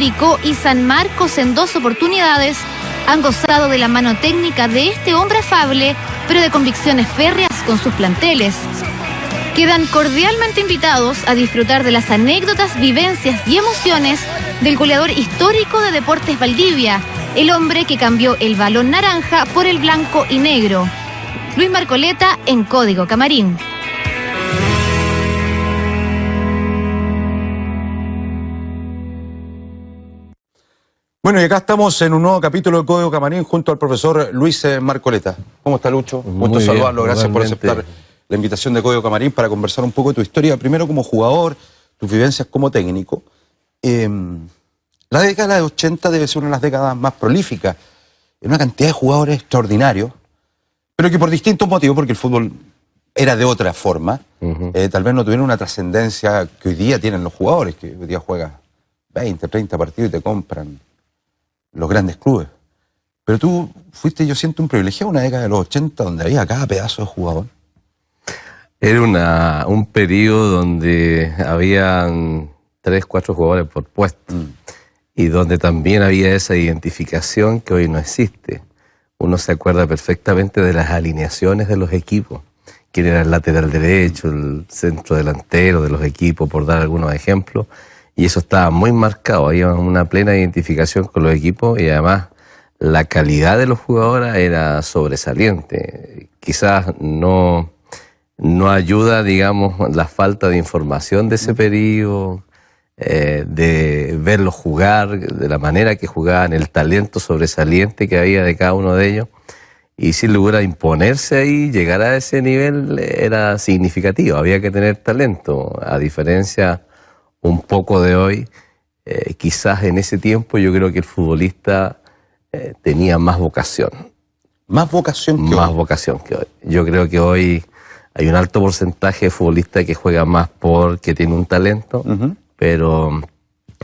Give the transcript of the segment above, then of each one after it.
Curicó y San Marcos en 2 oportunidades han gozado de la mano técnica de este hombre afable, pero de convicciones férreas con sus planteles. Quedan cordialmente invitados a disfrutar de las anécdotas, vivencias y emociones del goleador histórico de Deportes Valdivia, el hombre que cambió el balón naranja por el blanco y negro. Luis Marcoleta en Código Camarín. Bueno, y acá estamos en un nuevo capítulo de Código Camarín junto al profesor Luis Marcoleta. ¿Cómo está, Lucho? Gusto saludarlo, gracias por aceptar la invitación de Código Camarín para conversar un poco de tu historia, primero como jugador, tus vivencias como técnico. La década de 80 debe ser una de las décadas más prolíficas, en una cantidad de jugadores extraordinarios, pero que por distintos motivos, porque el fútbol era de otra forma, tal vez no tuvieron una trascendencia que hoy día tienen los jugadores, que hoy día juegan 20, 30 partidos y te compran los grandes clubes. Pero tú fuiste, yo siento, un privilegiado en una década de los 80 donde había cada pedazo de jugador. Era un periodo donde habían 3, 4 jugadores por puesto y donde también había esa identificación que hoy no existe. Uno se acuerda perfectamente de las alineaciones de los equipos, quién era el lateral derecho, el centro delantero de los equipos, por dar algunos ejemplos. Y eso estaba muy marcado, había una plena identificación con los equipos y además la calidad de los jugadores era sobresaliente. Quizás no ayuda, digamos, la falta de información de ese periodo, de verlos jugar, de la manera que jugaban, el talento sobresaliente que había de cada uno de ellos. Y sin lugar a imponerse ahí, llegar a ese nivel era significativo, había que tener talento, a diferencia un poco de hoy. Quizás en ese tiempo yo creo que el futbolista tenía más vocación. ¿Más vocación que hoy? Más vocación que hoy. Yo creo que hoy hay un alto porcentaje de futbolistas que juega más porque tiene un talento,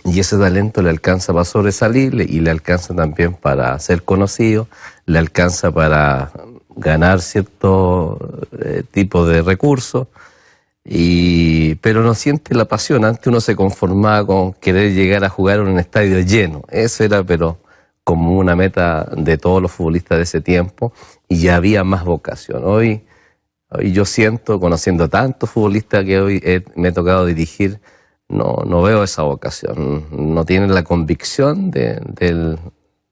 y ese talento le alcanza para sobresalir y le alcanza también para ser conocido, le alcanza para ganar cierto tipo de recursos. Pero no siente la pasión. Antes uno se conformaba con querer llegar a jugar en un estadio lleno. Eso era, pero como una meta de todos los futbolistas de ese tiempo, y ya había más vocación. Hoy yo siento, conociendo tantos futbolistas que hoy me he tocado dirigir, no veo esa vocación. No tienen la convicción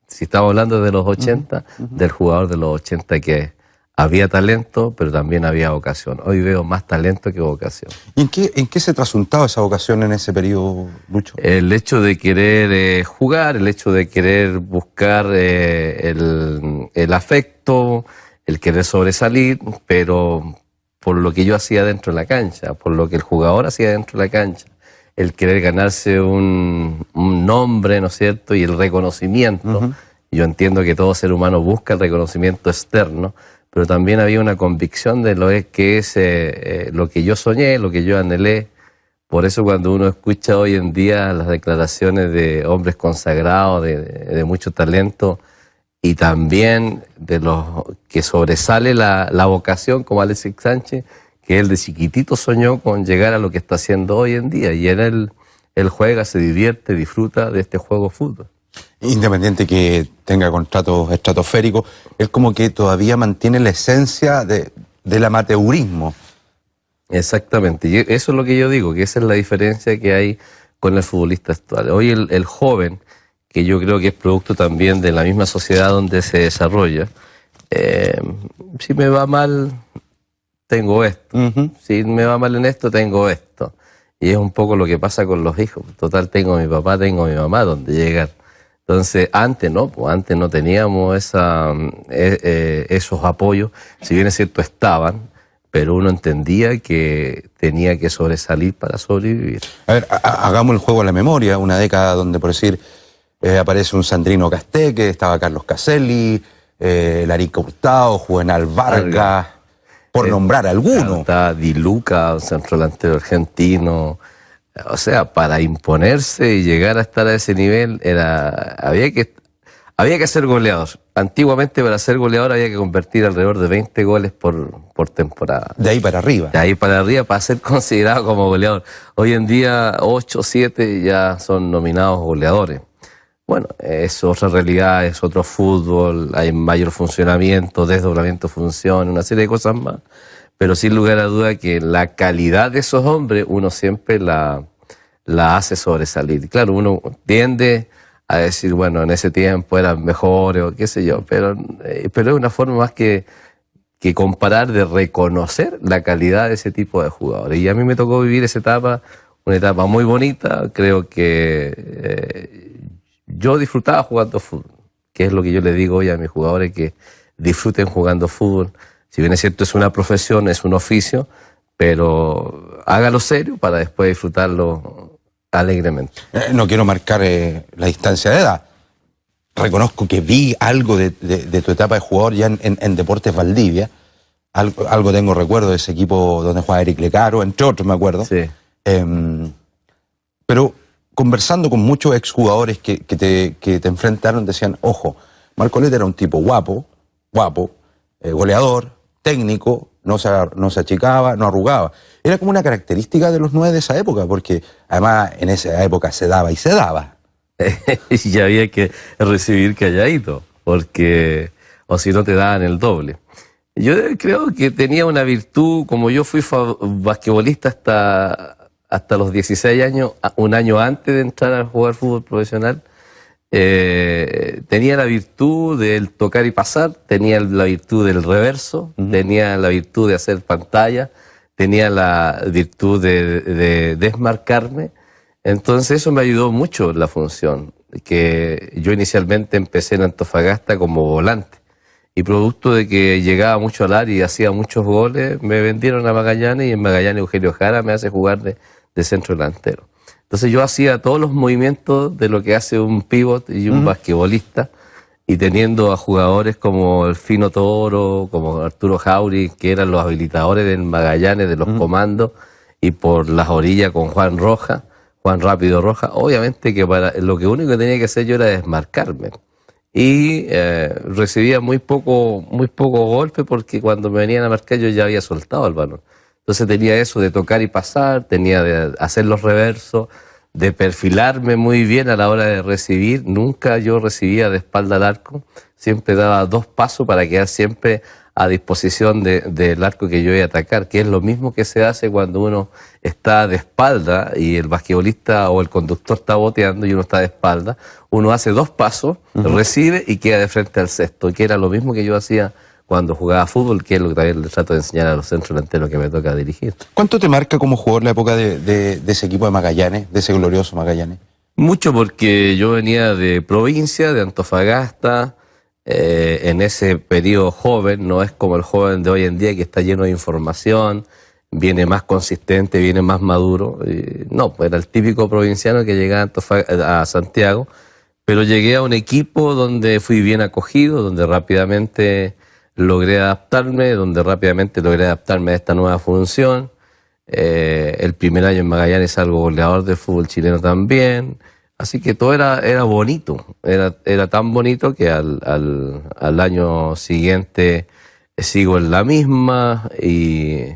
si estamos hablando de los 80, del jugador de los 80 que había talento, pero también había vocación. Hoy veo más talento que vocación. ¿Y en qué se trasuntaba esa vocación en ese periodo, Lucho? El hecho de querer jugar, el hecho de querer buscar el afecto, el querer sobresalir, pero por lo que yo hacía dentro de la cancha, por lo que el jugador hacía dentro de la cancha, el querer ganarse un nombre, ¿no es cierto?, y el reconocimiento. Yo entiendo que todo ser humano busca el reconocimiento externo, pero también había una convicción de lo que es lo que yo soñé, lo que yo anhelé. Por eso cuando uno escucha hoy en día las declaraciones de hombres consagrados, de mucho talento, y también de los que sobresale la vocación, como Alexis Sánchez, que él de chiquitito soñó con llegar a lo que está haciendo hoy en día, y él juega, se divierte, disfruta de este juego de fútbol. Independiente que tenga contratos estratosféricos, él como que todavía mantiene la esencia del amateurismo. Exactamente, y eso es lo que yo digo, que esa es la diferencia que hay con el futbolista actual. Hoy el joven, que yo creo que es producto también de la misma sociedad donde se desarrolla, si me va mal, tengo esto. Si me va mal en esto, tengo esto. Y es un poco lo que pasa con los hijos. Total, tengo a mi papá, tengo a mi mamá, donde llegar. Entonces, antes no teníamos esos apoyos. Si bien es cierto, estaban, pero uno entendía que tenía que sobresalir para sobrevivir. A ver, hagamos el juego a la memoria. Una década donde, por decir, aparece un Sandrino Casteque, estaba Carlos Caselli, Larica Hurtado, Juvenal Vargas, por nombrar alguno. Estaba Di Luca, un centro delantero argentino. O sea, para imponerse y llegar a estar a ese nivel había que ser goleador. Antiguamente, para ser goleador había que convertir alrededor de 20 goles por temporada. De ahí para arriba. De ahí para arriba para ser considerado como goleador. Hoy en día 8 o 7 ya son nominados goleadores. bueno, es otra realidad, es otro fútbol, hay mayor funcionamiento, desdoblamiento de función, una serie de cosas más, pero sin lugar a duda que la calidad de esos hombres uno siempre la hace sobresalir. Claro, uno tiende a decir, bueno, en ese tiempo eran mejores o qué sé yo, pero es una forma más que comparar, de reconocer la calidad de ese tipo de jugadores. Y a mí me tocó vivir esa etapa, una etapa muy bonita. Creo que yo disfrutaba jugando fútbol, que es lo que yo le digo hoy a mis jugadores, que disfruten jugando fútbol. Si bien es cierto, es una profesión, es un oficio, pero hágalo serio para después disfrutarlo alegremente. No quiero marcar la distancia de edad. Reconozco que vi algo de tu etapa de jugador ya en Deportes Valdivia. Algo tengo recuerdo de ese equipo donde jugaba Eric Lecaro, entre otros, me acuerdo. Sí. Pero conversando con muchos exjugadores que te enfrentaron, decían, ojo, Marcoleta era un tipo guapo, goleador, técnico, no se achicaba, no arrugaba. Era como una característica de los 9 de esa época, porque además en esa época se daba y se daba. Y había que recibir calladito, porque o si no te daban el doble. Yo creo que tenía una virtud, como yo fui basquetbolista hasta los 16 años, un año antes de entrar a jugar fútbol profesional, tenía la virtud del tocar y pasar, tenía la virtud del reverso, tenía la virtud de hacer pantalla, tenía la virtud de desmarcarme. Entonces eso me ayudó mucho en la función, que yo inicialmente empecé en Antofagasta como volante, y producto de que llegaba mucho al área y hacía muchos goles, me vendieron a Magallanes, y en Magallanes Eugenio Jara me hace jugar de centro delantero. Entonces yo hacía todos los movimientos de lo que hace un pívot y un basquetbolista, y teniendo a jugadores como el Fino Toro, como Arturo Jauri, que eran los habilitadores del Magallanes, de los comandos, y por las orillas con Juan Rápido Roja, obviamente que para lo que único que tenía que hacer yo era desmarcarme. Y recibía muy poco golpe, porque cuando me venían a marcar yo ya había soltado el balón. Entonces tenía eso de tocar y pasar, tenía de hacer los reversos, de perfilarme muy bien a la hora de recibir. Nunca yo recibía de espalda al arco, siempre daba 2 pasos para quedar siempre a disposición del arco que yo iba a atacar, que es lo mismo que se hace cuando uno está de espalda y el basquetbolista o el conductor está boteando y uno está de espalda. Uno hace 2 pasos, recibe y queda de frente al cesto, que era lo mismo que yo hacía cuando jugaba fútbol, que es lo que también le trato de enseñar a los centros delanteros que me toca dirigir. ¿Cuánto te marca como jugador la época de ese equipo de Magallanes, de ese glorioso Magallanes? Mucho, porque yo venía de provincia, de Antofagasta. En ese periodo joven, no es como el joven de hoy en día que está lleno de información, viene más consistente, viene más maduro. No, pues era el típico provinciano que llegaba a Santiago, pero llegué a un equipo donde fui bien acogido, donde rápidamente logré adaptarme a esta nueva función. El primer año en Magallanes salgo goleador del fútbol chileno también. Así que todo era bonito, era tan bonito que al año siguiente sigo en la misma y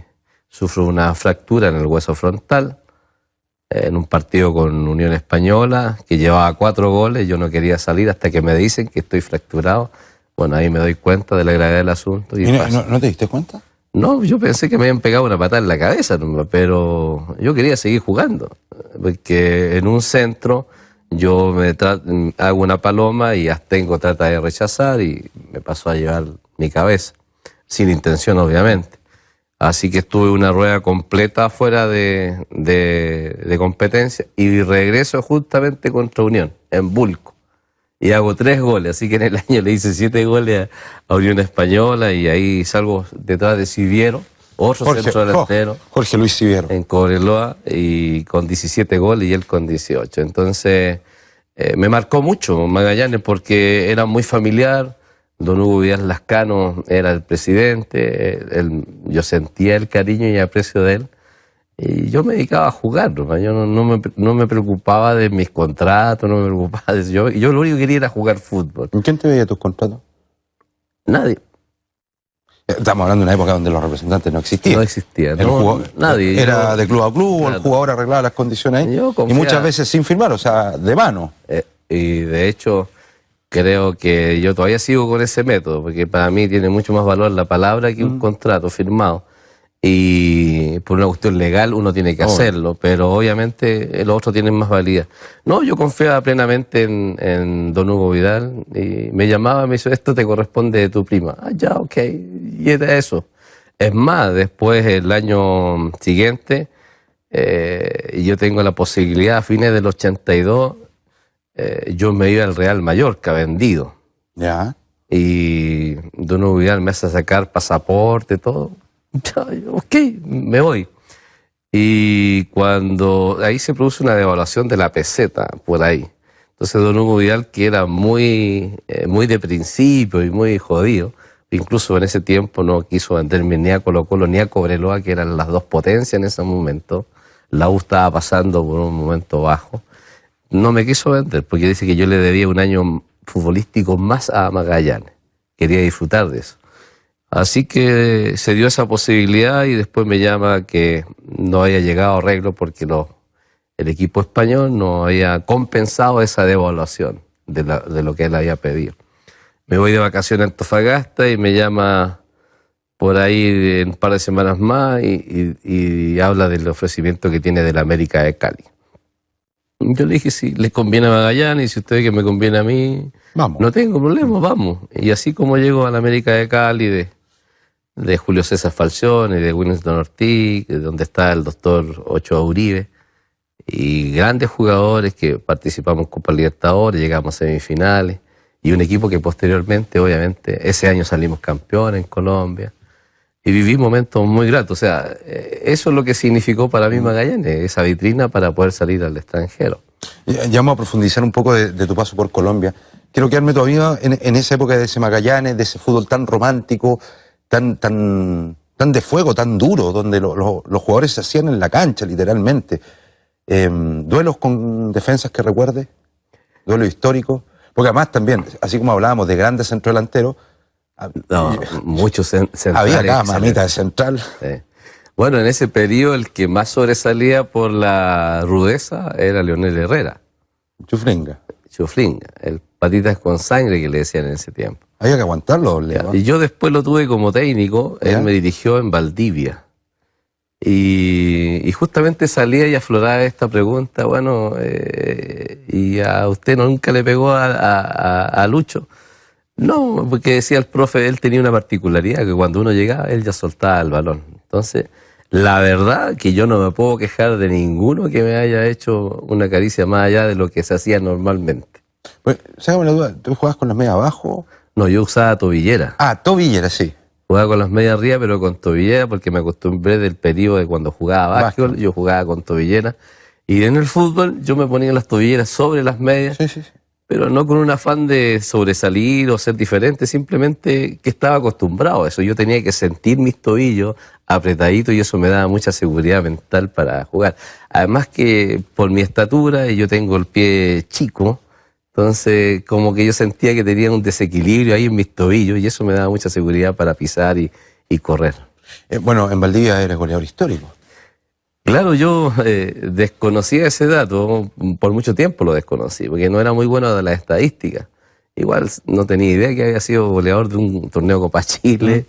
sufro una fractura en el hueso frontal en un partido con Unión Española, que llevaba 4 goles. Yo no quería salir hasta que me dicen que estoy fracturado. Bueno, ahí me doy cuenta de la gravedad del asunto. ¿Y no te diste cuenta? No, yo pensé que me habían pegado una patada en la cabeza, pero yo quería seguir jugando, porque en un centro yo hago una paloma y Astengo trata de rechazar y me pasó a llevar mi cabeza, sin intención obviamente. Así que estuve una rueda completa fuera de competencia, y regreso justamente contra Unión, en Bulco, y hago 3 goles. Así que en el año le hice 7 goles a Unión Española, y ahí salgo detrás de Siviero, otro centro delantero. Jorge Luis Siviero. En Cobreloa, y con 17 goles y él con 18. Entonces me marcó mucho Magallanes, porque era muy familiar. Don Hugo Vidal Lascano era el presidente, yo sentía el cariño y aprecio de él, y yo me dedicaba a jugar, ¿no? Yo no me preocupaba de mis contratos, no me preocupaba de eso. Yo lo único que quería era jugar fútbol. ¿En quién te veía tus contratos? Nadie. Estamos hablando de una época donde los representantes no existían. No existían, nadie. Era de club a club, el jugador arreglaba las condiciones ahí, y muchas veces sin firmar, o sea, de mano. Y de hecho, creo que yo todavía sigo con ese método, porque para mí tiene mucho más valor la palabra que un contrato firmado. Y por una cuestión legal uno tiene que hacerlo, pero obviamente los otros tienen más valía. No, yo confiaba plenamente en don Hugo Vidal, y me llamaba, me dijo, esto te corresponde de tu prima. Ah, ya, ok, y era eso. Es más, después el año siguiente, yo tengo la posibilidad, a fines del 82, yo me iba al Real Mallorca, vendido. Ya. Y don Hugo Vidal me hace sacar pasaporte, todo. Ok, me voy. Y cuando ahí se produce una devaluación de la peseta, por ahí. Entonces don Hugo Vidal, que era muy de principio y muy jodido, incluso en ese tiempo no quiso venderme ni a Colo-Colo ni a Cobreloa, que eran las dos potencias en ese momento. La U estaba pasando por un momento bajo. No me quiso vender porque dice que yo le debía un año futbolístico más a Magallanes. Quería disfrutar de eso. Así que se dio esa posibilidad y después me llama que no había llegado a arreglo porque el equipo español no había compensado esa devaluación de lo que él había pedido. Me voy de vacaciones a Antofagasta y me llama por ahí en un par de semanas más y habla del ofrecimiento que tiene del América de Cali. Yo le dije, si les conviene a Magallanes y si ustedes que me conviene a mí, vamos. No tengo problema, vamos. Y así como llego a la América de Cali de Julio César Falcioni, de Winston Ortiz, donde está el doctor Ochoa Uribe, y grandes jugadores que participamos en Copa Libertadores, llegamos a semifinales, y un equipo que posteriormente, obviamente, ese año salimos campeones en Colombia, y viví momentos muy gratos. O sea, eso es lo que significó para mí Magallanes, esa vitrina para poder salir al extranjero. Ya vamos a profundizar un poco de tu paso por Colombia. Quiero quedarme todavía en esa época de ese Magallanes, de ese fútbol tan romántico, tan de fuego, tan duro, donde los jugadores se hacían en la cancha, literalmente. ¿Duelos con defensas que recuerdes? ¿Duelos históricos? Porque además también, así como hablábamos de grandes centrodelanteros, no, muchos centrales. Había acá mamita de central. Sí. Bueno, en ese periodo el que más sobresalía por la rudeza era Leonel Herrera. Chuflinga. El patitas con sangre que le decían en ese tiempo. Había que aguantarlo. Y yo después lo tuve como técnico, él me dirigió en Valdivia. Y justamente salía y afloraba esta pregunta, bueno, ¿y a usted nunca le pegó a Lucho? No, porque decía el profe, él tenía una particularidad, que cuando uno llegaba, él ya soltaba el balón. Entonces, la verdad que yo no me puedo quejar de ninguno que me haya hecho una caricia más allá de lo que se hacía normalmente. Pues, sácame la duda, ¿tú jugabas con las medias abajo? No, yo usaba tobillera. Ah, tobillera, sí. Jugaba con las medias arriba, pero con tobillera, porque me acostumbré del periodo de cuando jugaba básquetbol, yo jugaba con tobillera. Y en el fútbol yo me ponía las tobilleras sobre las medias, sí. Pero no con un afán de sobresalir o ser diferente, simplemente que estaba acostumbrado a eso. Yo tenía que sentir mis tobillos apretaditos y eso me daba mucha seguridad mental para jugar. Además que por mi estatura, y yo tengo el pie chico, entonces como que yo sentía que tenía un desequilibrio ahí en mis tobillos y eso me daba mucha seguridad para pisar y correr. Bueno, en Valdivia eres goleador histórico. Claro, yo desconocía ese dato, por mucho tiempo lo desconocí, porque no era muy bueno de las estadísticas. Igual no tenía idea que había sido goleador de un torneo Copa Chile,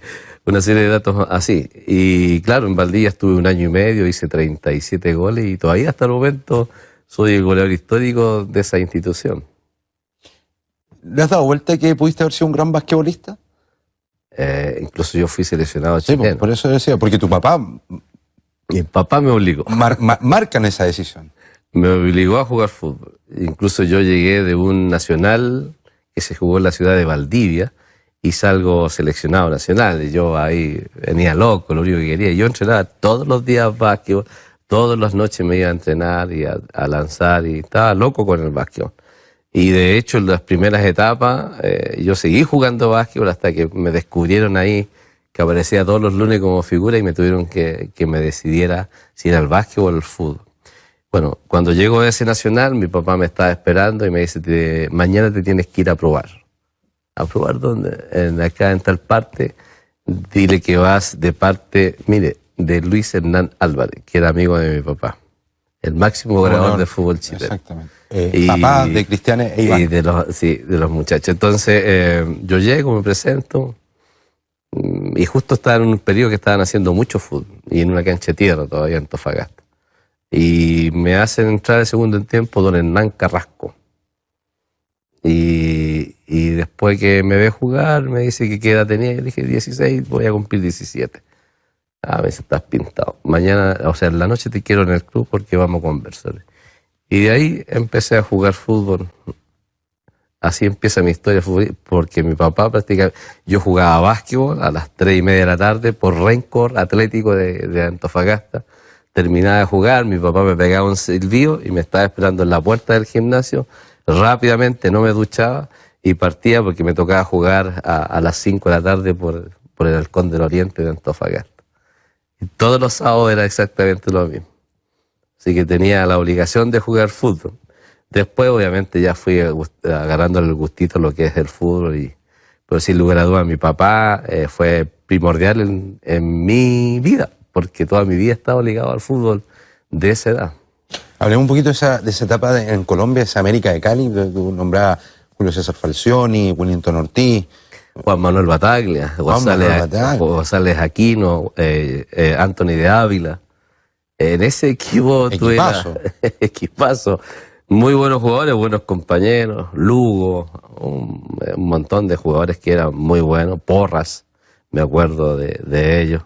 una serie de datos así. Y claro, en Valdivia estuve 1 año y medio, hice 37 goles y todavía hasta el momento soy el goleador histórico de esa institución. ¿Le has dado vuelta que pudiste haber sido un gran basquetbolista? Incluso yo fui seleccionado chileno. Sí, por eso decía, porque tu papá... Mi papá me obligó. Marcan esa decisión. Me obligó a jugar fútbol. Incluso yo llegué de un nacional que se jugó en la ciudad de Valdivia y salgo seleccionado nacional. Y yo ahí venía loco, lo único que quería. Yo entrenaba todos los días básquetbol, todas las noches me iba a entrenar y a lanzar y estaba loco con el básquetbol. Y de hecho en las primeras etapas yo seguí jugando básquetbol hasta que me descubrieron ahí que aparecía todos los lunes como figura y me tuvieron que me decidiera si era el básquetbol o el fútbol. Bueno, cuando llego a ese nacional, mi papá me estaba esperando y me dice, mañana te tienes que ir a probar. ¿A probar dónde? Acá en tal parte. Dile que vas de parte, mire, de Luis Hernán Álvarez, que era amigo de mi papá. el máximo goleador de fútbol chileno. Exactamente. Papá de Cristian e Iván. Y de los muchachos. Entonces, yo llego, me presento, y justo estaba en un periodo que estaban haciendo mucho fútbol, y en una cancha de tierra todavía en Antofagasta. Y me hacen entrar el segundo en tiempo don Hernán Carrasco. Y después que me ve jugar, me dice que qué edad tenía. Yo dije 16, voy a cumplir 17. A veces estás pintado. Mañana, o sea, en la noche te quiero en el club porque vamos a conversar. Y de ahí empecé a jugar fútbol. Así empieza mi historia de fútbol, porque mi papá practicaba. Yo jugaba básquetbol a las 3:30 de la tarde por Rencor Atlético de Antofagasta. Terminaba de jugar, mi papá me pegaba un silbido y me estaba esperando en la puerta del gimnasio. Rápidamente no me duchaba y partía porque me tocaba jugar a las 5 de la tarde por el Halcón del Oriente de Antofagasta. Y todos los sábados era exactamente lo mismo. Así que tenía la obligación de jugar fútbol. Después, obviamente, ya fui agarrándole el gustito a lo que es el fútbol. Pero sin lugar a dudas, mi papá fue primordial en mi vida, porque toda mi vida estaba ligado al fútbol de esa edad. Hablemos un poquito de esa etapa en Colombia, esa América de Cali, tú nombrabas Julio César Falcioni, Willington Ortiz. Juan Manuel Bataglia, González Aquino, Anthony de Ávila. En ese equipo equipazo. Muy buenos jugadores, buenos compañeros. Lugo, un montón de jugadores que eran muy buenos. Porras, me acuerdo de ellos.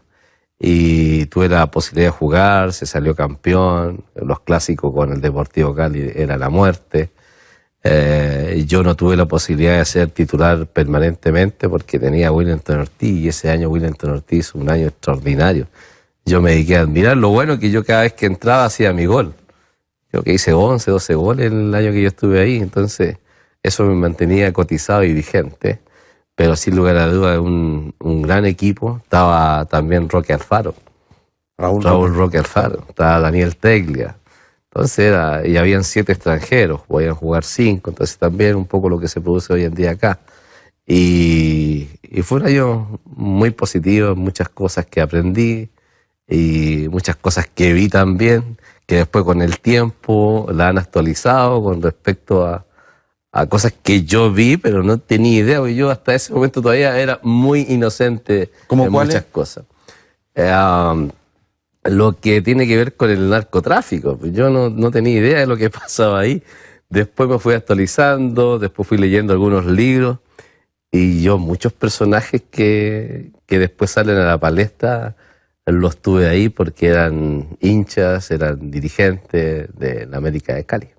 Y tuve la posibilidad de jugar, se salió campeón. Los clásicos con el Deportivo Cali era la muerte. Yo no tuve la posibilidad de ser titular permanentemente porque tenía a Willington Ortiz, y ese año Willington Ortiz hizo un año extraordinario. Yo me dediqué a admirar lo bueno que yo cada vez que entraba hacía mi gol. Creo que hice 11, 12 goles en el año que yo estuve ahí, entonces eso me mantenía cotizado y vigente. Pero sin lugar a dudas un gran equipo. Estaba también Roque Alfaro, Raúl Roque Alfaro, estaba Daniel Teglia. Entonces y habían 7 extranjeros, podían jugar 5, entonces también un poco lo que se produce hoy en día acá. Y fue un año muy positivo, muchas cosas que aprendí y muchas cosas que vi también, que después con el tiempo la han actualizado con respecto a cosas que yo vi, pero no tenía idea, porque yo hasta ese momento todavía era muy inocente en muchas cosas. Lo que tiene que ver con el narcotráfico. Yo no tenía idea de lo que pasaba ahí. Después me fui actualizando, después fui leyendo algunos libros, y yo muchos personajes que después salen a la palestra los tuve ahí porque eran hinchas, eran dirigentes de la América de Cali.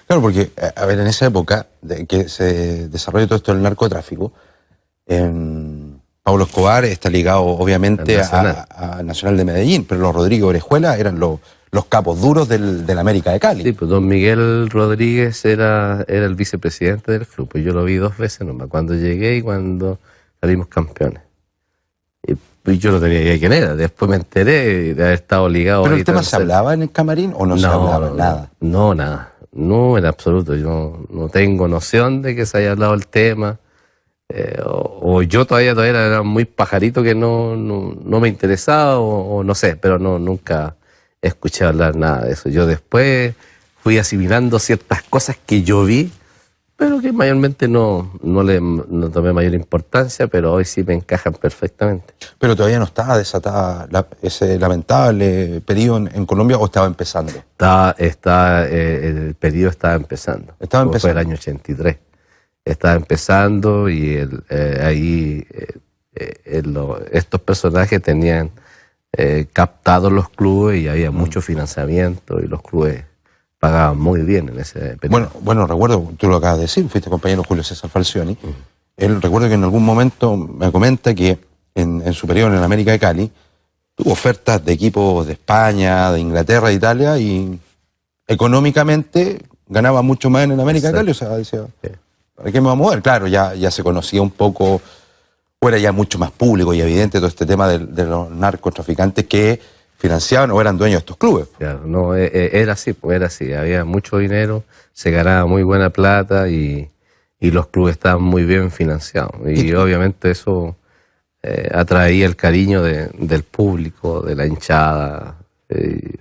Claro, porque, a ver, en esa época de que se desarrolla todo esto del narcotráfico, Pablo Escobar está ligado obviamente a Nacional de Medellín, pero los Rodríguez Orejuela eran los capos duros de la América de Cali. Sí, pues don Miguel Rodríguez era el vicepresidente del club, pues yo lo vi 2 veces nomás, cuando llegué y cuando salimos campeones. Y yo no tenía idea quién era, después me enteré de haber estado ligado. ¿Pero el tema se hablaba en el camarín o no se hablaba nada? No, nada. No, en absoluto. Yo no tengo noción de que se haya hablado el tema. O yo todavía era muy pajarito que no me interesaba, o no sé, pero nunca escuché hablar nada de eso. Yo después fui asimilando ciertas cosas que yo vi, pero que mayormente no tomé mayor importancia, pero hoy sí me encajan perfectamente. ¿Pero todavía no estaba desatada ese lamentable periodo en Colombia o estaba empezando? El periodo estaba empezando. Fue el año 83. Estaba empezando y ahí estos personajes tenían captados los clubes y había mucho financiamiento y los clubes pagaban muy bien en ese periodo. Bueno, recuerdo, tú lo acabas de decir, fuiste compañero Julio César Falcioni. Él recuerdo que en algún momento me comenta que en su periodo en América de Cali tuvo ofertas de equipos de España, de Inglaterra, de Italia, y económicamente ganaba mucho más en el América de Cali. O sea, decía, ¿para qué me voy a mover? Claro, ya se conocía un poco, o era ya mucho más público y evidente todo este tema de los narcotraficantes que financiaban o eran dueños de estos clubes. Claro, no, era así, había mucho dinero, se ganaba muy buena plata y los clubes estaban muy bien financiados. Y obviamente eso atraía el cariño del público, de la hinchada,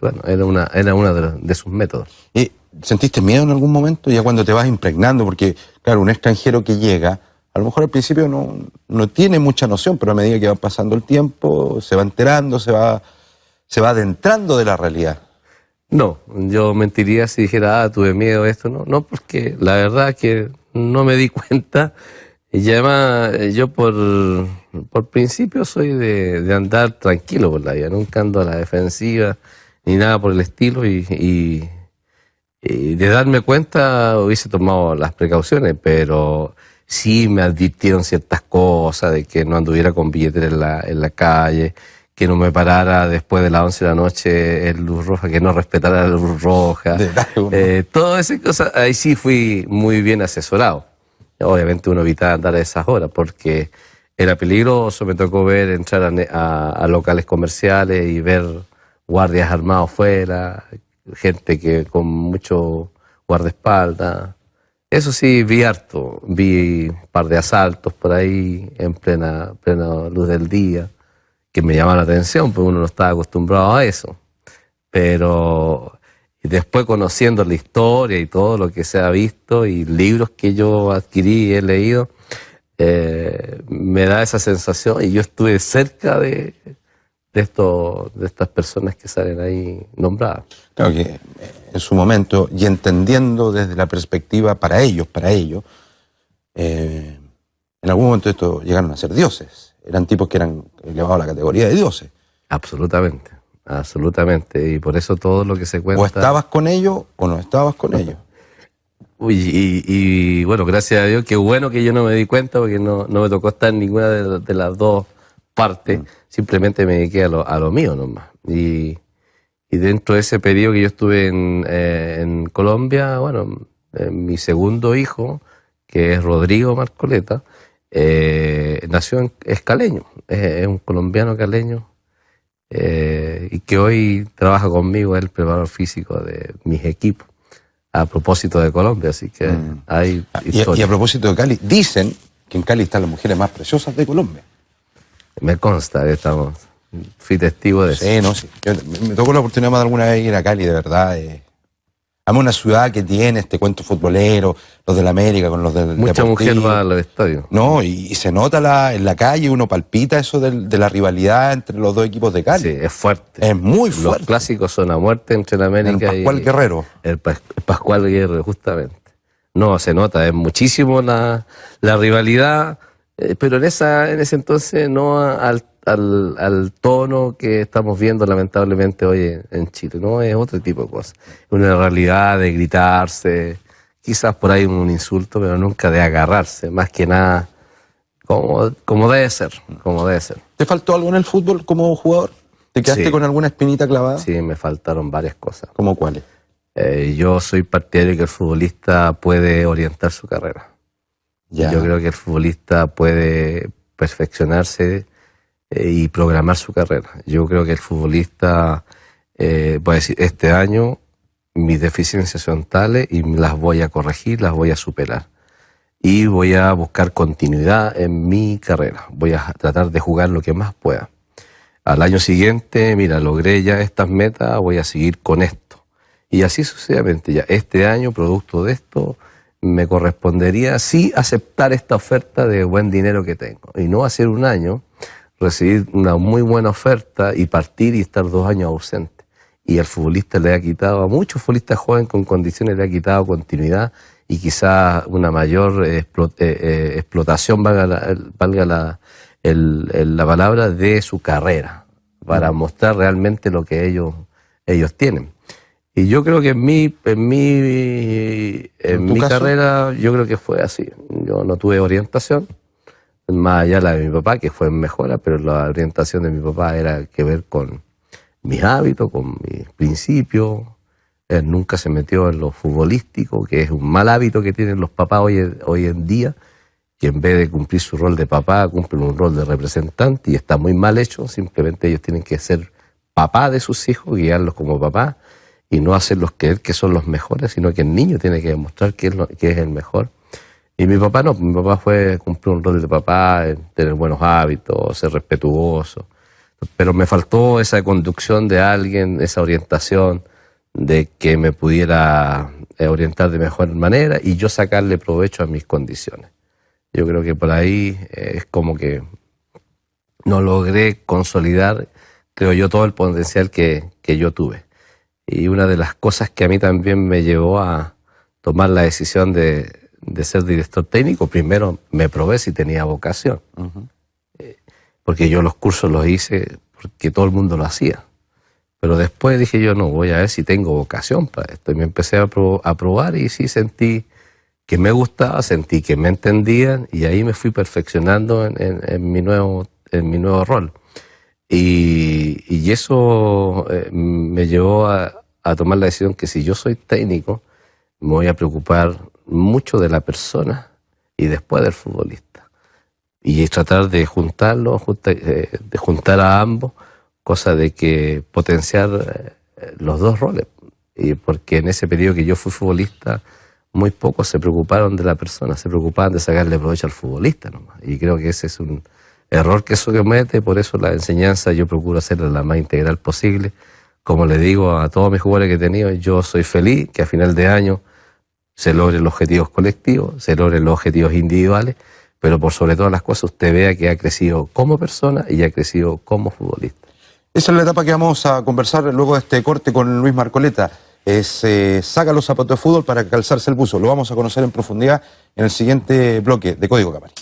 Bueno, era una de sus métodos. ¿Sentiste miedo en algún momento ya cuando te vas impregnando? Porque, claro, un extranjero que llega, a lo mejor al principio no tiene mucha noción, pero a medida que va pasando el tiempo, se va enterando, se va adentrando de la realidad. No, yo mentiría si dijera, tuve miedo a esto. No, porque la verdad que no me di cuenta. Y además, yo por principio soy de andar tranquilo por la vida, nunca ando a la defensiva ni nada por el estilo, y de darme cuenta hubiese tomado las precauciones, pero sí me advirtieron ciertas cosas, de que no anduviera con billetera en la calle, que no me parara después de las 11 de la noche en luz roja, que no respetara la luz roja. Todas esas cosas, ahí sí fui muy bien asesorado. Obviamente uno evitaba andar a esas horas porque era peligroso. Me tocó entrar a locales comerciales y ver guardias armados fuera, gente que con mucho guardaespaldas. Eso sí, vi harto. Vi un par de asaltos por ahí en plena luz del día, que me llamaban la atención porque uno no estaba acostumbrado a eso. Pero después, conociendo la historia y todo lo que se ha visto y libros que yo adquirí y he leído, me da esa sensación, y yo estuve cerca de estas personas que salen ahí nombradas. Claro que en su momento, y entendiendo desde la perspectiva para ellos, en algún momento estos llegaron a ser dioses. Eran tipos que eran elevados a la categoría de dioses. Absolutamente, absolutamente. Y por eso todo lo que se cuenta... O estabas con ellos o no estabas con ellos. Y bueno, gracias a Dios, qué bueno que yo no me di cuenta, porque no me tocó estar en ninguna de las dos partes. Simplemente me dediqué a lo mío nomás. Y dentro de ese periodo que yo estuve en Colombia, bueno, mi segundo hijo, que es Rodrigo Marcoleta, nació es caleño, es un colombiano caleño, y que hoy trabaja conmigo, es el preparador físico de mis equipos, a propósito de Colombia, así que hay historia. Y a propósito de Cali, dicen que en Cali están las mujeres más preciosas de Colombia. Me consta que fui testigo de eso. Sí. Me tocó la oportunidad más de alguna vez de ir a Cali, de verdad. Además, una ciudad que tiene este cuento futbolero, los del América con los del Mucha Deportivo. mujer va a los estadios. No, y se nota en la calle, uno palpita eso de la rivalidad entre los dos equipos de Cali. Sí, es fuerte. Es muy fuerte. Los clásicos son a muerte entre el América y el Pascual Guerrero. El Pascual Guerrero, justamente. No, se nota, es muchísimo la rivalidad, pero en ese entonces no al tono que estamos viendo lamentablemente hoy en Chile, no es otro tipo de cosas. Una realidad de gritarse, quizás por ahí un insulto, pero nunca de agarrarse, más que nada como debe ser, ¿Te faltó algo en el fútbol como jugador? ¿Te quedaste con alguna espinita clavada? Sí, me faltaron varias cosas. ¿Cómo cuáles? Yo soy partidario de que el futbolista puede orientar su carrera. Ya. Yo creo que el futbolista puede perfeccionarse y programar su carrera. Yo creo que el futbolista voy a decir, este año mis deficiencias son tales y las voy a corregir, las voy a superar. Y voy a buscar continuidad en mi carrera. Voy a tratar de jugar lo que más pueda. Al año siguiente, mira, logré ya estas metas, voy a seguir con esto. Y así sucesivamente. Ya este año, producto de esto, me correspondería sí aceptar esta oferta de buen dinero que tengo. Y no hacer un año, recibir una muy buena oferta y partir y estar 2 años ausente. Y al futbolista le ha quitado, a muchos futbolistas jóvenes con condiciones le ha quitado continuidad y quizás una mayor explotación, valga la palabra, de su carrera, para mostrar realmente lo que ellos tienen. Y yo creo que en mi carrera, yo creo que fue así. Yo no tuve orientación, más allá la de mi papá, que fue en mejora, pero la orientación de mi papá era que ver con mis hábitos, con mis principios. Él nunca se metió en lo futbolístico, que es un mal hábito que tienen los papás hoy en día, que en vez de cumplir su rol de papá, cumplen un rol de representante, y está muy mal hecho. Simplemente ellos tienen que ser papá de sus hijos, guiarlos como papá, y no hacerlos creer que son los mejores, sino que el niño tiene que demostrar que es el mejor. Y mi papá no, mi papá cumplir un rol de papá, tener buenos hábitos, ser respetuoso, Pero me faltó esa conducción de alguien, esa orientación de que me pudiera orientar de mejor manera y yo sacarle provecho a mis condiciones. Yo creo que por ahí es como que no logré consolidar, creo yo, todo el potencial que yo tuve. Y una de las cosas que a mí también me llevó a tomar la decisión de ser director técnico, primero me probé si tenía vocación. Porque yo los cursos los hice porque todo el mundo lo hacía. Pero después dije yo, no, voy a ver si tengo vocación para esto. Y me empecé a probar y sí sentí que me gustaba, sentí que me entendían y ahí me fui perfeccionando en mi nuevo rol. Y eso me llevó a tomar la decisión que si yo soy técnico, me voy a preocupar mucho de la persona y después del futbolista. Y tratar de juntarlo, de juntar a ambos, cosa de que potenciar los dos roles. Y porque en ese periodo que yo fui futbolista, muy pocos se preocuparon de la persona, se preocupaban de sacarle provecho al futbolista nomás. Y creo que ese es un error que eso comete, por eso la enseñanza yo procuro hacerla la más integral posible. Como le digo a todos mis jugadores que he tenido, yo soy feliz que a final de año se logren los objetivos colectivos, se logren los objetivos individuales, pero por sobre todas las cosas usted vea que ha crecido como persona y ha crecido como futbolista. Esa es la etapa que vamos a conversar luego de este corte con Luis Marcoleta. Saca los zapatos de fútbol para calzarse el buzo. Lo vamos a conocer en profundidad en el siguiente bloque de Código Camarín.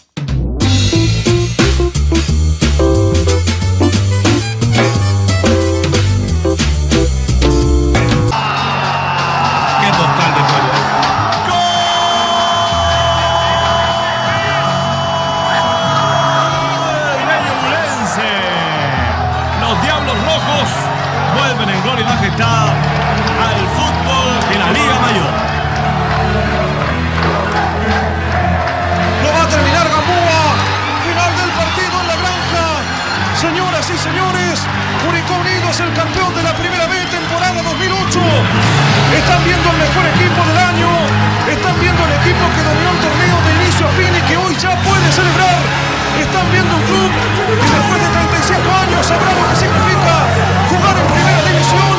Al fútbol de la Liga Mayor. Lo va a terminar Gamboa. Final del partido en la Granja. Señoras y señores, Curicó Unido es el campeón de la Primera B, temporada 2008. Están viendo el mejor equipo del año. Están viendo el equipo que dominó el torneo de inicio a fin y que hoy ya puede celebrar. Están viendo un club que después de 35 años sabrá lo que significa jugar en Primera División.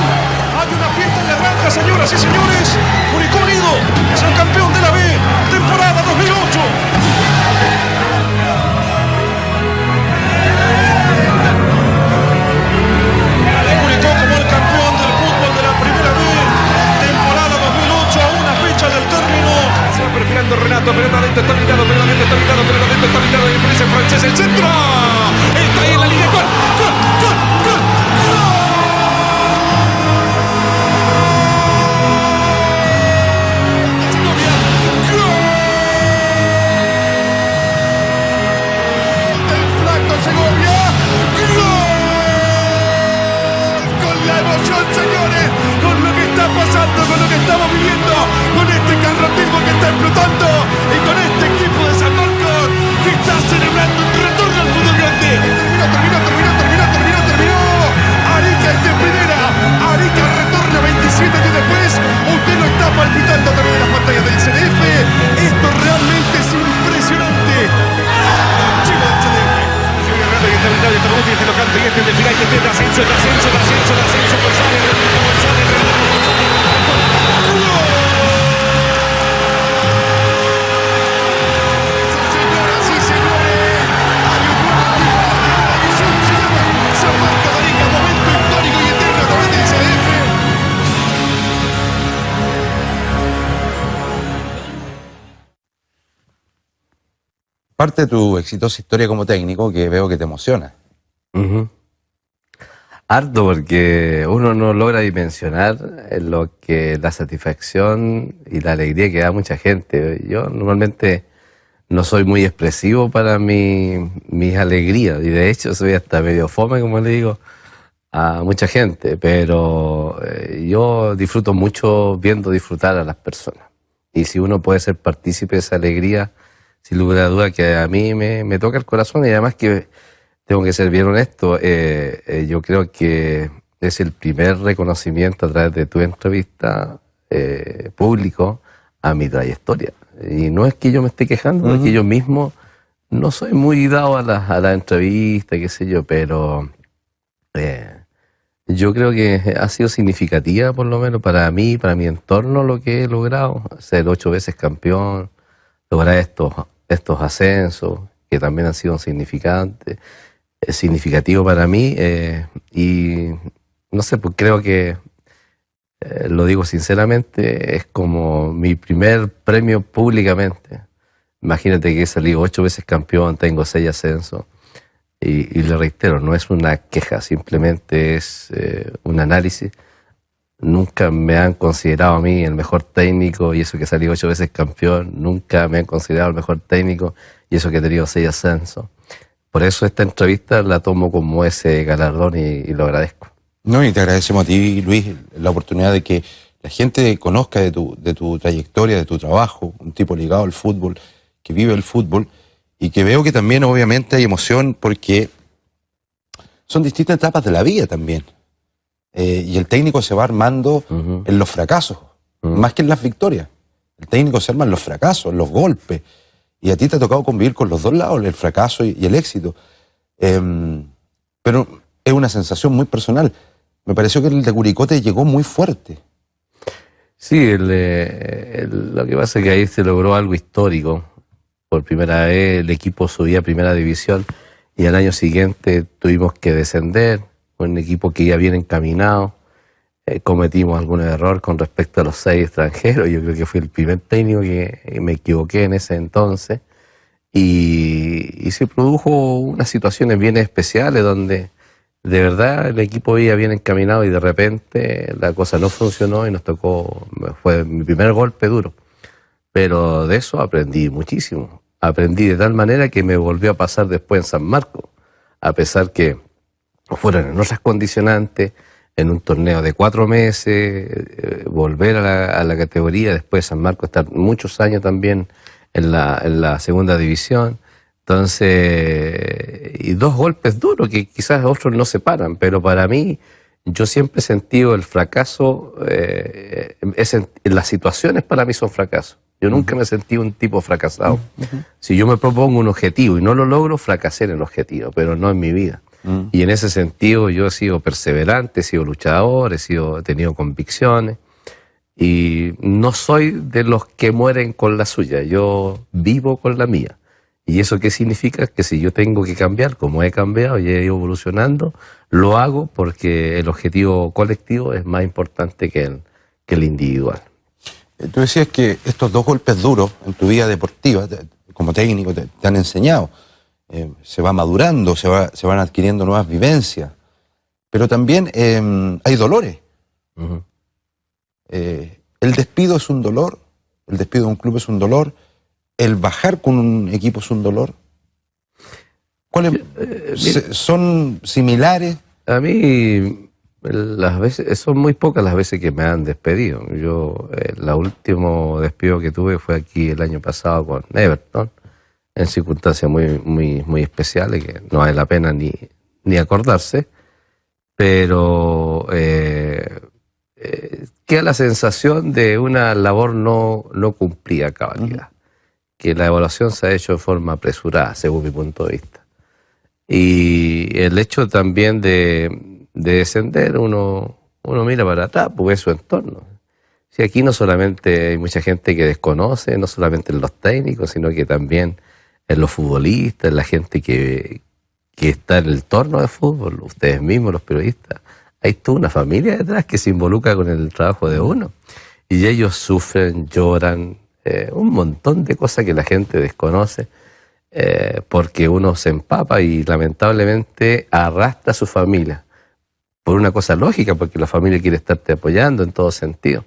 Hay una fiesta en la Granja, señoras y señores. Curicó Unido es el campeón de la B, temporada 2008. Curicó como el campeón del fútbol de la Primera B, temporada 2008, a una fecha del término. Se va perfilando Renato, pelota adentro, está habilitado, pelota adentro, está habilitado, pelota adentro, está habilitado, y aparece el francés, el centro. Está ahí en la línea, gol, gol, gol, gol. Señores, con lo que está pasando, con lo que estamos viviendo, con este carrotismo que está explotando y con este equipo de San Marcos que está celebrando un retorno al fútbol grande. Terminó. Arica es de primera. Arica retorna 27 días después. Usted lo está palpitando también en las pantallas del CDF. Esto realmente es impresionante. Chico del CDF. Y este lo canta y este de final y este de ascenso, González. Señoras y señores, hay un nuevo equipo de se llama San Marcos de Arica, momento histórico y eterno a través del CDF. Parte de tu exitosa historia como técnico que veo que te emociona. Harto, porque uno no logra dimensionar lo que la satisfacción y la alegría que da mucha gente. Yo normalmente no soy muy expresivo para mis alegrías y de hecho soy hasta medio fome, como le digo a mucha gente, pero yo disfruto mucho viendo disfrutar a las personas. Y si uno puede ser partícipe de esa alegría, sin lugar a duda que a mí me toca el corazón. Y además que tengo que ser bien honesto, yo creo que es el primer reconocimiento a través de tu entrevista público a mi trayectoria. Y no es que yo me esté quejando, es que yo mismo no soy muy dado a la entrevista, qué sé yo, pero Yo creo que ha sido significativa, por lo menos para mí, para mi entorno, lo que he logrado. Ser 8 veces campeón, lograr estos ascensos, que también han sido significativos para mí. Y no sé, pues creo que, lo digo sinceramente, es como mi primer premio públicamente. Imagínate que he salido 8 veces campeón, tengo 6 ascensos. Y le reitero, no es una queja, simplemente es un análisis. Nunca me han considerado a mí el mejor técnico, y eso que salí 8 veces campeón. Nunca me han considerado el mejor técnico, y eso que he tenido 6 ascensos. Por eso esta entrevista la tomo como ese galardón y lo agradezco. No, y te agradecemos a ti, Luis, la oportunidad de que la gente conozca de tu trayectoria, de tu trabajo, un tipo ligado al fútbol, que vive el fútbol. Y que veo que también obviamente hay emoción porque son distintas etapas de la vida también. Y el técnico se va armando en los fracasos, más que en las victorias. El técnico se arma en los fracasos, en los golpes. Y a ti te ha tocado convivir con los dos lados, el fracaso y el éxito. Pero es una sensación muy personal. Me pareció que el de Curicó te llegó muy fuerte. Sí, lo que pasa es que ahí se logró algo histórico. Por primera vez el equipo subía a primera división y al año siguiente tuvimos que descender. Un equipo que ya bien encaminado. Cometimos algún error con respecto a los 6 extranjeros. Yo creo que fui el primer técnico que me equivoqué en ese entonces. Y se produjo unas situaciones bien especiales donde de verdad el equipo iba bien encaminado y de repente la cosa no funcionó y nos tocó, fue mi primer golpe duro. Pero de eso aprendí muchísimo. Aprendí de tal manera que me volvió a pasar después en San Marcos. A pesar que fueron en otras condicionantes, en un torneo de 4 meses, volver a la categoría, después de San Marcos estar muchos años también en la segunda división. Entonces, y 2 golpes duros que quizás otros no se paran, pero para mí, yo siempre he sentido el fracaso, las situaciones para mí son fracasos. Yo nunca me sentí un tipo fracasado. Si yo me propongo un objetivo y no lo logro, fracasé en el objetivo, pero no en mi vida. Y en ese sentido yo he sido perseverante, he sido luchador, he tenido convicciones y no soy de los que mueren con la suya, yo vivo con la mía. ¿Y eso qué significa? Que si yo tengo que cambiar, como he cambiado y he ido evolucionando, lo hago porque el objetivo colectivo es más importante que el individual. Tú decías que estos 2 golpes duros en tu vida deportiva, como técnico, te han enseñado. Se va madurando, se van adquiriendo nuevas vivencias. Pero también hay dolores. El despido es un dolor, el despido de un club es un dolor, el bajar con un equipo es un dolor. ¿Cuáles son similares? A mí las veces, son muy pocas las veces que me han despedido. Yo, el último despido que tuve fue aquí el año pasado con Everton, en circunstancias muy especiales que no vale la pena ni acordarse, pero queda la sensación de una labor no cumplida a cabalidad, que la evaluación se ha hecho de forma apresurada, según mi punto de vista. Y el hecho también de descender, uno mira para atrás, porque es su entorno. Si aquí no solamente hay mucha gente que desconoce, no solamente en los técnicos, sino que también en los futbolistas, en la gente que está en el entorno del fútbol, ustedes mismos, los periodistas. Hay toda una familia detrás que se involucra con el trabajo de uno. Y ellos sufren, lloran, un montón de cosas que la gente desconoce, porque uno se empapa y lamentablemente arrastra a su familia. Por una cosa lógica, porque la familia quiere estarte apoyando en todo sentido.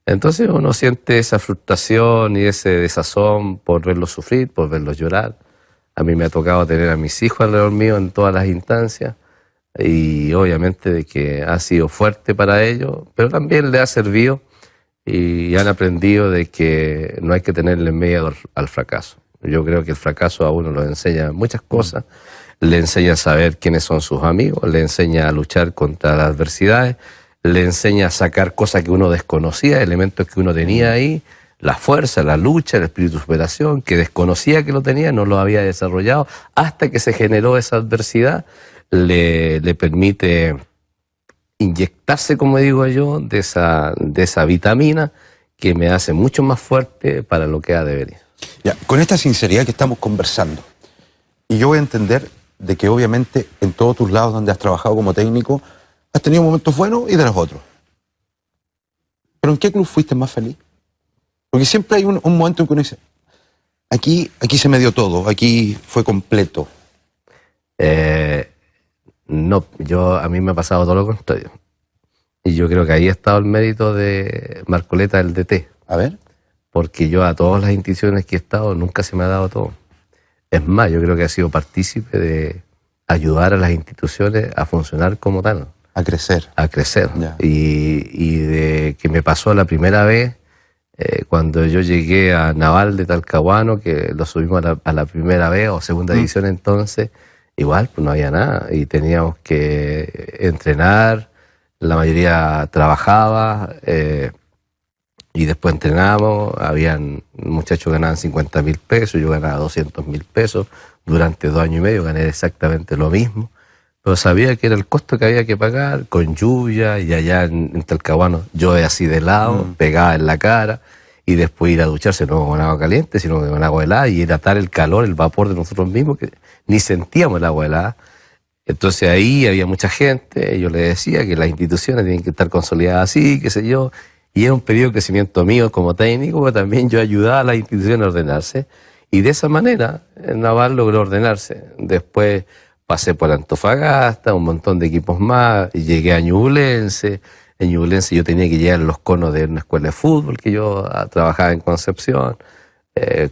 Entonces uno siente esa frustración y ese desazón por verlos sufrir, por verlos llorar. A mí me ha tocado tener a mis hijos alrededor mío en todas las instancias y obviamente de que ha sido fuerte para ellos, pero también le ha servido y han aprendido de que no hay que tenerle miedo al fracaso. Yo creo que el fracaso a uno lo enseña muchas cosas. Le enseña a saber quiénes son sus amigos, le enseña a luchar contra las adversidades, le enseña a sacar cosas que uno desconocía, elementos que uno tenía ahí, la fuerza, la lucha, el espíritu de superación, que desconocía que lo tenía, no lo había desarrollado, hasta que se generó esa adversidad, le permite inyectarse, como digo yo, de esa vitamina que me hace mucho más fuerte para lo que ha de venir. Ya, con esta sinceridad que estamos conversando, y yo voy a entender de que obviamente en todos tus lados donde has trabajado como técnico, has tenido momentos buenos y de los otros. ¿Pero en qué club fuiste más feliz? Porque siempre hay un momento en que uno dice, aquí se me dio todo, aquí fue completo. No, a mí me ha pasado todo lo contrario. Y yo creo que ahí ha estado el mérito de Marcoleta, el DT. A ver. Porque yo a todas las instituciones que he estado nunca se me ha dado todo. Es más, yo creo que he sido partícipe de ayudar a las instituciones a funcionar como tal. A crecer. A crecer. Ya. Y de que me pasó la primera vez, cuando yo llegué a Naval de Talcahuano, que lo subimos a la primera vez o segunda división entonces, igual pues no había nada y teníamos que entrenar, la mayoría trabajaba y después entrenábamos, habían muchachos que ganaban 50.000 pesos, yo ganaba 200.000 pesos, durante 2 años y medio gané exactamente lo mismo, pero sabía que era el costo que había que pagar, con lluvia, y allá en Talcahuano llueve así de lado, pegaba en la cara, y después ir a ducharse no con agua caliente, sino con agua helada, y era tal el calor, el vapor de nosotros mismos, que ni sentíamos el agua helada. Entonces ahí había mucha gente, yo le decía que las instituciones tienen que estar consolidadas así, qué sé yo, y es un periodo de crecimiento mío como técnico, pero también yo ayudaba a las instituciones a ordenarse, y de esa manera Naval logró ordenarse. Después pasé por Antofagasta, un montón de equipos más, y llegué a Ñublense. En Ñublense yo tenía que llegar a los conos de una escuela de fútbol que yo trabajaba en Concepción,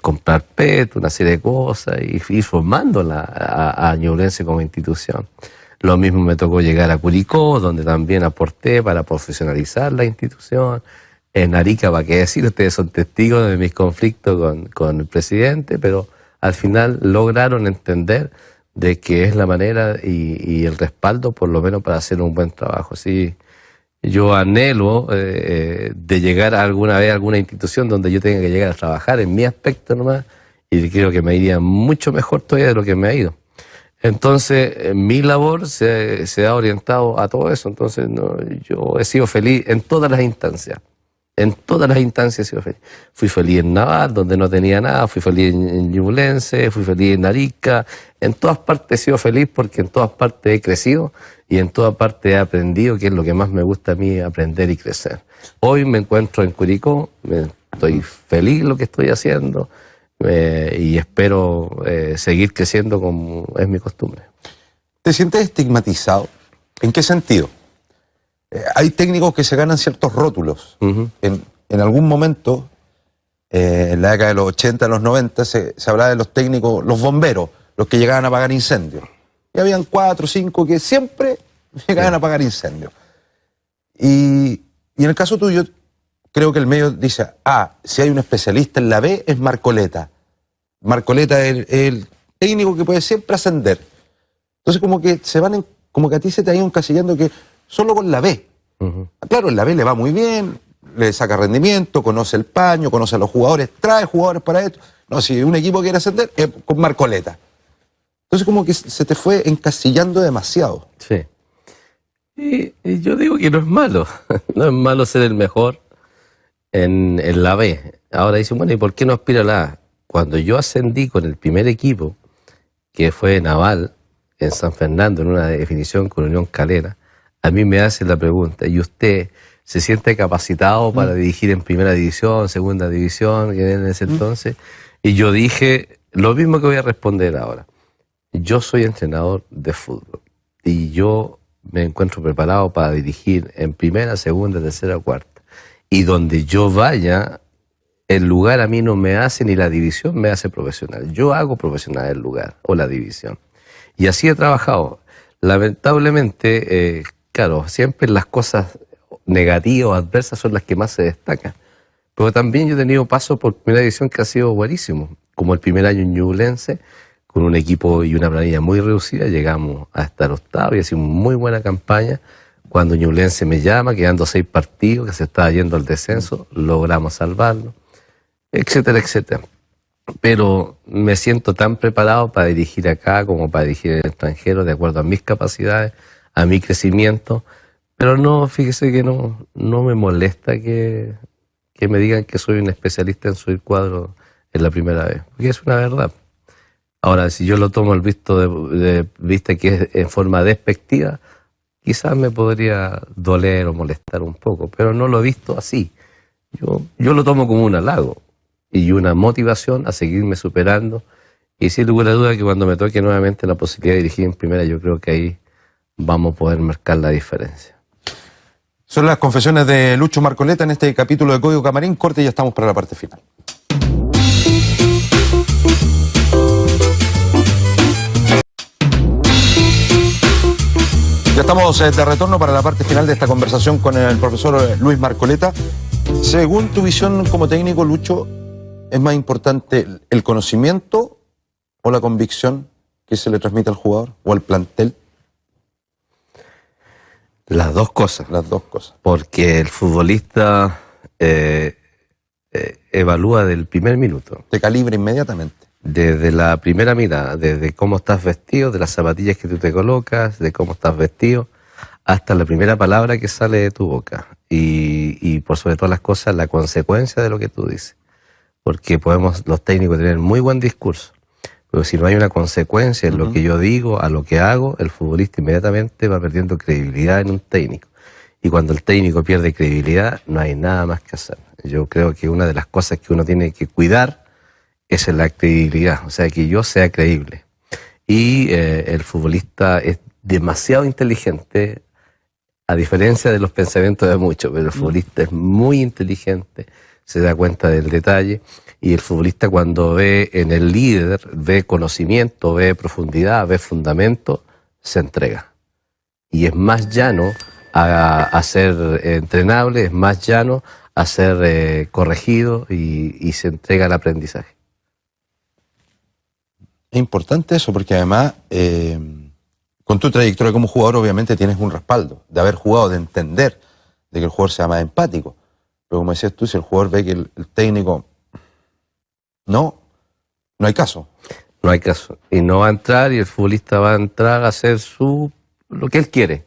comprar PET, una serie de cosas, y ir formándola a Ñublense como institución. Lo mismo me tocó llegar a Curicó, donde también aporté para profesionalizar la institución. En Arica, para qué decir, ustedes son testigos de mis conflictos con el presidente, pero al final lograron entender de que es la manera y el respaldo, por lo menos, para hacer un buen trabajo. Sí, yo anhelo de llegar alguna vez a alguna institución donde yo tenga que llegar a trabajar en mi aspecto nomás, y creo que me iría mucho mejor todavía de lo que me ha ido. Entonces, mi labor se ha orientado a todo eso. Entonces, yo he sido feliz en todas las instancias. En todas las instancias he sido feliz. Fui feliz en Naval, donde no tenía nada, fui feliz en Ñublense, fui feliz en Arica. En todas partes he sido feliz porque en todas partes he crecido y en todas partes he aprendido, que es lo que más me gusta a mí, aprender y crecer. Hoy me encuentro en Curicó, estoy feliz lo que estoy haciendo y espero seguir creciendo como es mi costumbre. ¿Te sientes estigmatizado? ¿En qué sentido? Hay técnicos que se ganan ciertos rótulos. En algún momento, en la década de los 80, los 90, se hablaba de los técnicos, los bomberos, los que llegaban a apagar incendios. Y habían 4 o 5 que siempre llegaban a apagar incendios. Y en el caso tuyo, creo que el medio dice, si hay un especialista en la B, es Marcoleta. Marcoleta es el técnico que puede siempre ascender. Entonces como que como que a ti se te ha ido encasillando que solo con la B. Claro, en la B le va muy bien, le saca rendimiento, conoce el paño, conoce a los jugadores, trae jugadores para esto. No, si un equipo quiere ascender, es con Marcoleta. Entonces como que se te fue encasillando demasiado. Sí. Y yo digo que no es malo. No es malo ser el mejor en la B. Ahora dicen, bueno, ¿y por qué no aspira a la A? Cuando yo ascendí con el primer equipo, que fue Naval, en San Fernando, en una definición con Unión Calera, a mí me hacen la pregunta, ¿y usted se siente capacitado para dirigir en primera división, segunda división, que en ese entonces? Y yo dije lo mismo que voy a responder ahora. Yo soy entrenador de fútbol y yo me encuentro preparado para dirigir en primera, segunda, tercera, cuarta. Y donde yo vaya, el lugar a mí no me hace ni la división me hace profesional. Yo hago profesional el lugar o la división. Y así he trabajado. Lamentablemente, claro, siempre las cosas negativas o adversas son las que más se destacan. Pero también yo he tenido pasos por primera división que ha sido buenísimo. Como el primer año en Ñublense, con un equipo y una planilla muy reducida, llegamos a estar octavo y ha sido una muy buena campaña. Cuando Ñublense me llama, quedando 6 partidos, que se estaba yendo al descenso, logramos salvarlo, etcétera, etcétera. pero me siento tan preparado para dirigir acá como para dirigir en el extranjero, de acuerdo a mis capacidades, a mi crecimiento. Pero no, fíjese que no me molesta que me digan que soy un especialista en subir cuadros en la primera vez, porque es una verdad. Ahora, si yo lo tomo el visto de vista que es en forma despectiva, quizás me podría doler o molestar un poco, pero no lo he visto así. Yo lo tomo como un halago y una motivación a seguirme superando, y sin lugar a duda que cuando me toque nuevamente la posibilidad de dirigir en primera, yo creo que ahí vamos a poder marcar la diferencia. Son las confesiones de Lucho Marcoleta en este capítulo de Código Camarín. Corte y ya estamos para la parte final. Ya estamos de retorno para la parte final de esta conversación con el profesor Luis Marcoleta. Según tu visión como técnico, Lucho, ¿es más importante el conocimiento o la convicción que se le transmite al jugador o al plantel? Las dos cosas. Las dos cosas. Porque el futbolista evalúa del primer minuto. Te calibra inmediatamente. Desde la primera mirada, desde cómo estás vestido, de las zapatillas que tú te colocas, de cómo estás vestido, hasta la primera palabra que sale de tu boca. Y por sobre todas las cosas, la consecuencia de lo que tú dices. Porque podemos los técnicos tener muy buen discurso, pero si no hay una consecuencia en lo que yo digo, a lo que hago, el futbolista inmediatamente va perdiendo credibilidad en un técnico. Y cuando el técnico pierde credibilidad, no hay nada más que hacer. Yo creo que una de las cosas que uno tiene que cuidar es la credibilidad, o sea, que yo sea creíble. Y el futbolista es demasiado inteligente, a diferencia de los pensamientos de muchos, pero el futbolista es muy inteligente, se da cuenta del detalle, y el futbolista cuando ve en el líder, ve conocimiento, ve profundidad, ve fundamento, se entrega. Y es más llano a ser entrenable, es más llano a ser corregido y se entrega al aprendizaje. Es importante eso porque además, con tu trayectoria como jugador, obviamente tienes un respaldo de haber jugado, de entender, de que el jugador sea más empático. Pero como decías tú, si el jugador ve que el técnico no hay caso. No hay caso. Y no va a entrar, y el futbolista va a entrar a hacer lo que él quiere,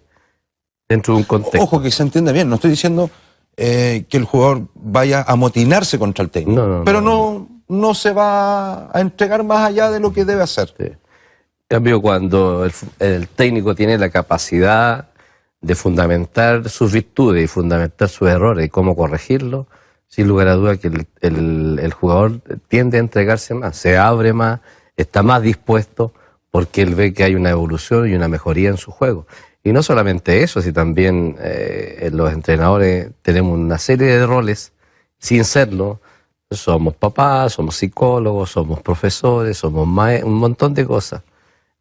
dentro de un contexto. Ojo, que se entienda bien, no estoy diciendo que el jugador vaya a amotinarse contra el técnico, pero no se va a entregar más allá de lo que debe hacer. Sí. En cambio, cuando el técnico tiene la capacidad de fundamentar sus virtudes y fundamentar sus errores y cómo corregirlos, sin lugar a duda que el jugador tiende a entregarse más, se abre más, está más dispuesto, porque él ve que hay una evolución y una mejoría en su juego. Y no solamente eso, sino también los entrenadores tenemos una serie de roles, sin serlo. Somos papás, somos psicólogos, somos profesores, somos un montón de cosas.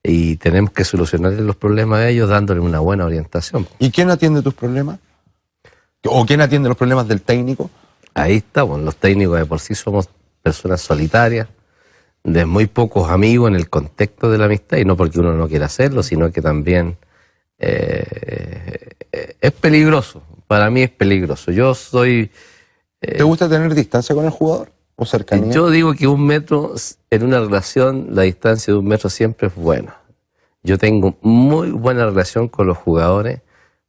Y tenemos que solucionarles los problemas a ellos dándoles una buena orientación. ¿Y quién atiende tus problemas? ¿O quién atiende los problemas del técnico? Ahí estamos, los técnicos de por sí somos personas solitarias, de muy pocos amigos en el contexto de la amistad, y no porque uno no quiera hacerlo, sino que también es peligroso. Para mí es peligroso. Yo soy... ¿Te gusta tener distancia con el jugador o cercanía? Yo digo que 1 metro, en una relación, la distancia de 1 metro siempre es buena. Yo tengo muy buena relación con los jugadores,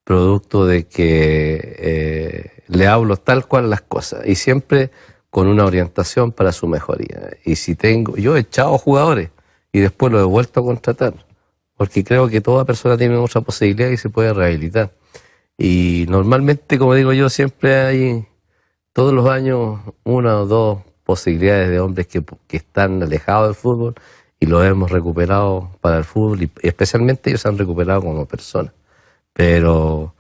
producto de que le hablo tal cual las cosas, y siempre con una orientación para su mejoría. Y si yo he echado jugadores y después los he vuelto a contratar, porque creo que toda persona tiene otra posibilidad y se puede rehabilitar. Y normalmente, como digo yo, siempre hay... Todos los años 1 o 2 posibilidades de hombres que están alejados del fútbol y los hemos recuperado para el fútbol, y especialmente ellos se han recuperado como personas. Pero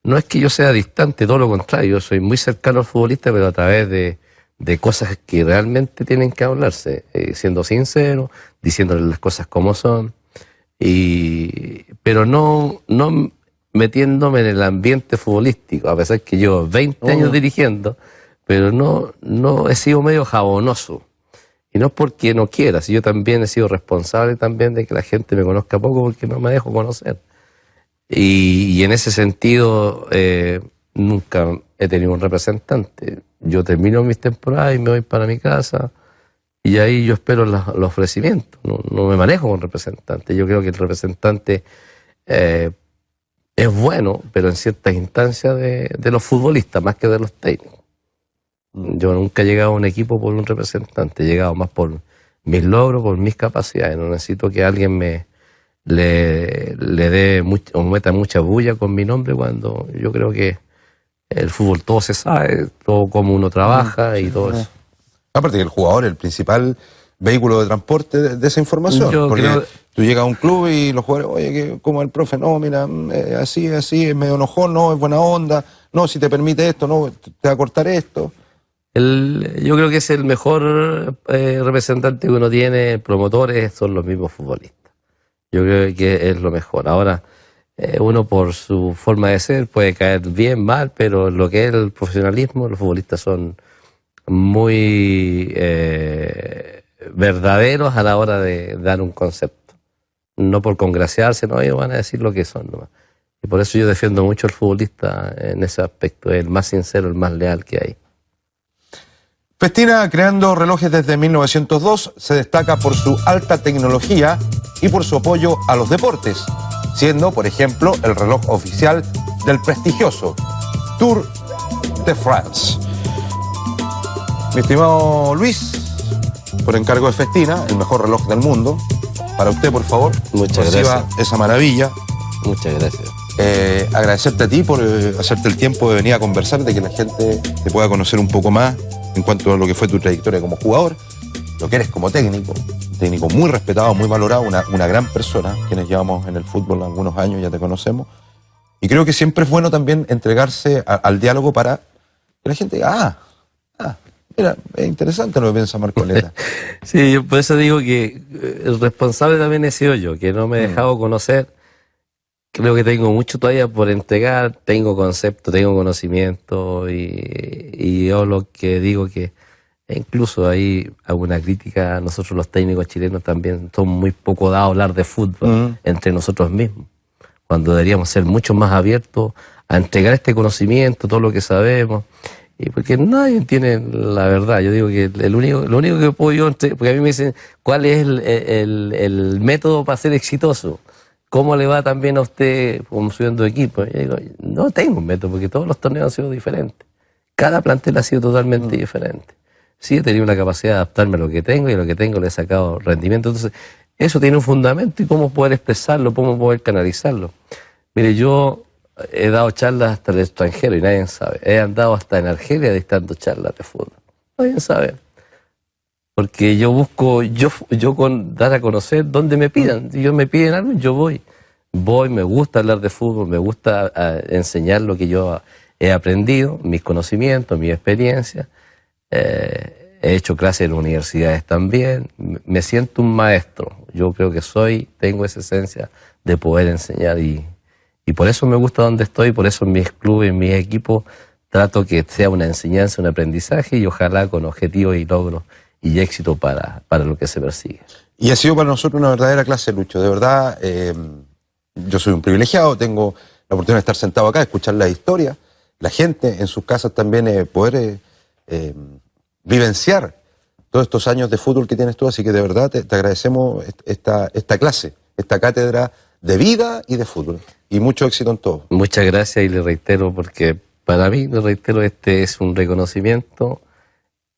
no es que yo sea distante, todo lo contrario, yo soy muy cercano al futbolista, pero a través de cosas que realmente tienen que hablarse, siendo sincero, diciéndole las cosas como son, pero no metiéndome en el ambiente futbolístico, a pesar que yo 20 años dirigiendo, pero no he sido medio jabonoso. Y no es porque no quiera, si yo también he sido responsable también de que la gente me conozca poco, porque no me dejo conocer. Y en ese sentido nunca he tenido un representante. Yo termino mis temporadas y me voy para mi casa, y ahí yo espero los ofrecimientos. No me manejo con representantes. Yo creo que el representante es bueno, pero en ciertas instancias de los futbolistas, más que de los técnicos. Yo nunca he llegado a un equipo por un representante, he llegado más por mis logros, por mis capacidades. No necesito que alguien le dé o meta mucha bulla con mi nombre, cuando yo creo que el fútbol todo se sabe, todo cómo uno trabaja y todo eso. Aparte que el jugador es el principal vehículo de transporte de esa información. Porque tú llegas a un club y los jugadores, oye, ¿cómo es el profe? No, mira, así, es medio enojón, no, es buena onda, no, si te permite esto, no, te va a cortar esto. Yo creo que es el mejor representante que uno tiene, promotores, son los mismos futbolistas. Yo creo que es lo mejor. Ahora, uno por su forma de ser puede caer bien, mal, pero lo que es el profesionalismo, los futbolistas son muy verdaderos a la hora de dar un concepto. No por congraciarse, no, ellos van a decir lo que son nomás. Y por eso yo defiendo mucho al futbolista en ese aspecto, es el más sincero, el más leal que hay. Festina, creando relojes desde 1902, se destaca por su alta tecnología y por su apoyo a los deportes, siendo, por ejemplo, el reloj oficial del prestigioso Tour de France. Mi estimado Luis, por encargo de Festina, el mejor reloj del mundo. Para usted, por favor, muchas gracias. Esa maravilla. Muchas gracias. Agradecerte a ti por hacerte el tiempo de venir a conversar, de que la gente te pueda conocer un poco más en cuanto a lo que fue tu trayectoria como jugador, lo que eres como técnico muy respetado, muy valorado, una gran persona, quienes llevamos en el fútbol algunos años, ya te conocemos. Y creo que siempre es bueno también entregarse al diálogo para que la gente diga, mira, es interesante lo que piensa Marcoleta. Sí, yo por eso digo que el responsable también he sido yo, que no me he dejado conocer. Creo que tengo mucho todavía por entregar, tengo concepto, tengo conocimiento, y yo lo que digo que incluso hay alguna crítica, nosotros los técnicos chilenos también somos muy poco dados a hablar de fútbol entre nosotros mismos, cuando deberíamos ser mucho más abiertos a entregar este conocimiento, todo lo que sabemos, y porque nadie tiene la verdad. Yo digo que lo único que puedo yo, porque a mí me dicen, ¿cuál es el método para ser exitoso? ¿Cómo le va también a usted como subiendo equipo? Yo digo, no tengo un método, porque todos los torneos han sido diferentes. Cada plantel ha sido totalmente diferente. Sí, he tenido una capacidad de adaptarme a lo que tengo, y a lo que tengo le he sacado rendimiento. Entonces, eso tiene un fundamento, y cómo poder expresarlo, cómo poder canalizarlo. Mire, yo he dado charlas hasta el extranjero y nadie sabe. He andado hasta en Argelia dictando charlas de fútbol. Nadie sabe. Porque yo busco, dar a conocer donde me pidan. Si ellos me piden algo, yo voy. Me gusta hablar de fútbol, me gusta enseñar lo que yo he aprendido, mis conocimientos, mi experiencia. He hecho clases en universidades también. Me siento un maestro. Yo creo que tengo esa esencia de poder enseñar, y por eso me gusta donde estoy, por eso en mis clubes, en mis equipos, trato que sea una enseñanza, un aprendizaje, y ojalá con objetivos y logros y éxito para lo que se persigue. Y ha sido para nosotros una verdadera clase, Lucho. De verdad, yo soy un privilegiado, tengo la oportunidad de estar sentado acá, escuchar la historia, la gente en sus casas también poder vivenciar todos estos años de fútbol que tienes tú, así que de verdad te agradecemos esta clase, esta cátedra de vida y de fútbol. Y mucho éxito en todo. Muchas gracias, y le reitero, porque para mí, este es un reconocimiento,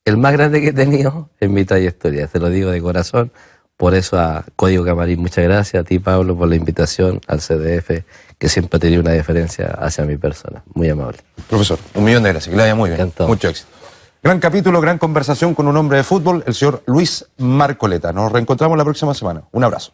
el más grande que he tenido en mi trayectoria, te lo digo de corazón. Por eso a Código Camarín, muchas gracias. A ti, Pablo, por la invitación, al CDF, que siempre ha tenido una deferencia hacia mi persona. Muy amable. Profesor, 1.000.000 de gracias, que le vaya muy bien. Encantado. Mucho éxito. Gran capítulo, gran conversación con un hombre de fútbol, el señor Luis Marcoleta. Nos reencontramos la próxima semana. Un abrazo.